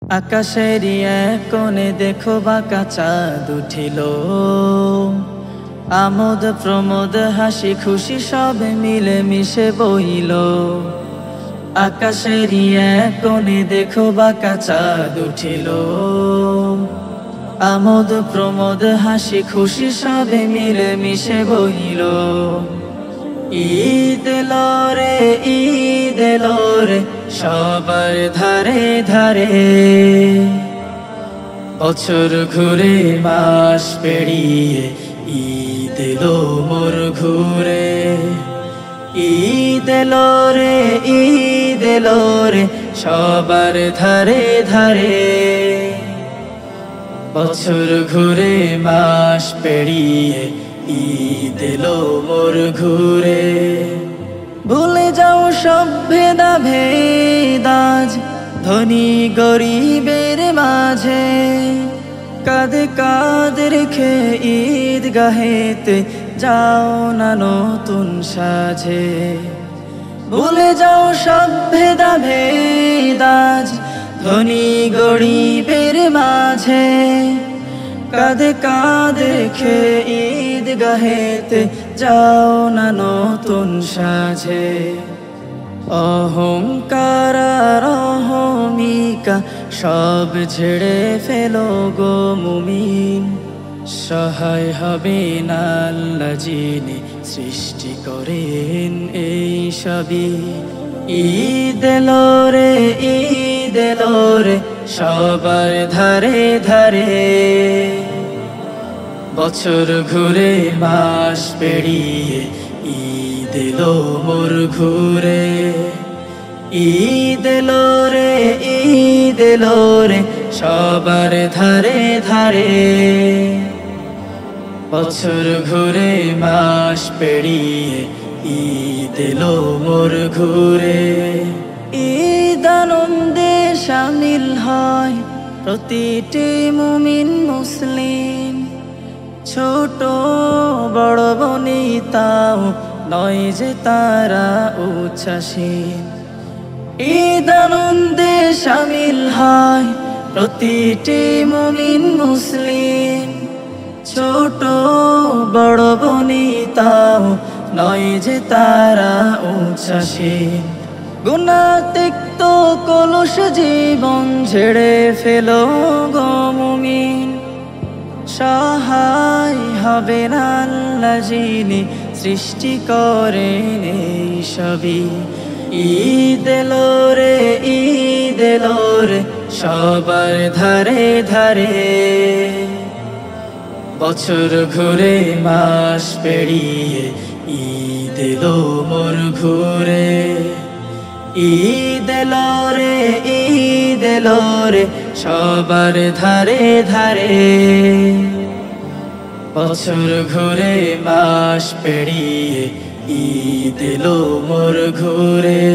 আকাশেরই এক কোণে দেখো বাঁকা চাঁদ উঠিল, আমোদ প্রমোদ হাসি খুশি সব মিলে মিশে বইল। আকাশেরই এক কোণে দেখো বাঁকা চাঁদ উঠিল, আমোদ প্রমোদ হাসি খুশি সব মিলে মিশে বইল। ঈদ এলো রে, ঈদ এলো রে, সবার ধারে ধারে। বছর ঘুরে মাস পেরিয়ে ঈদ এলো মোর ঘুরে। ঈদ এলো রে, ঈদ এলো রে, সবার ধারে ধারে। বছর ঘুরে মাস পেরিয়ে ঈদ এলো মোর ঘুরে। ভুলে যাও সব ভেদা ভেদাজ ধনী গরিবের মাঝে, কাঁধে কাঁধ রেখে ঈদ গাহেতে যাও না নতুন সাজে। ভুলে যাও সব ভেদা ভেদাজ ধনী গরিবের মাঝে, কাঁধে কাঁধ রেখে ঈদ গাহেতে যাও না নতুন সাজে। অহংকার আর অহমিকা সব ঝেড়ে ফেলো গো মুমিন। সহায় হবে না আল্লাহ যিনি সৃষ্টি করেন এই সবই। ঈদ এলো রে, ঈদ এলো রে, সবার ধারে ধারে। বছর ঘুরে মাস পেরিয়ে ঈদ এলো মোর ঘুরে। ঈদ এলো রে, ঈদ এলো রে, সবার ধারে ধারে। বছর ঘুরে মাস পেরিয়ে ঈদ এলো মোর ঘুরে। ঈদ আনন্দে শামিল হয় প্রতিটি মুমিন মুসলিম, ছোট বড় বনিতাও নয় যে তারা উচ্ছ্বাসীন। ঈদ আনন্দে শামিল হয় প্রতিটি মুমিন মুসলিম, ছোট বড় বনিতাও নয় যে তারা উচ্ছ্বাসীন। গুনাহ তিক্ত কলুষ জীবন ঝেড়ে ফেলো গো মুমিন। সহায় হবে না আল্লাহ যিনি সৃষ্টি করেন এই সবই। ঈদ এলো রে, ঈদ এলো রে, সবার ধারে ধারে। বছর ঘুরে মাস পেরিয়ে ঈদ এলো মোর ঘুরে। ঈদ এলো রে, ঈদ এলো রে, সবার ধারে ধারে। বছর ঘুরে মাস পেরিয়ে ঈদ এলো মোর ঘুরে।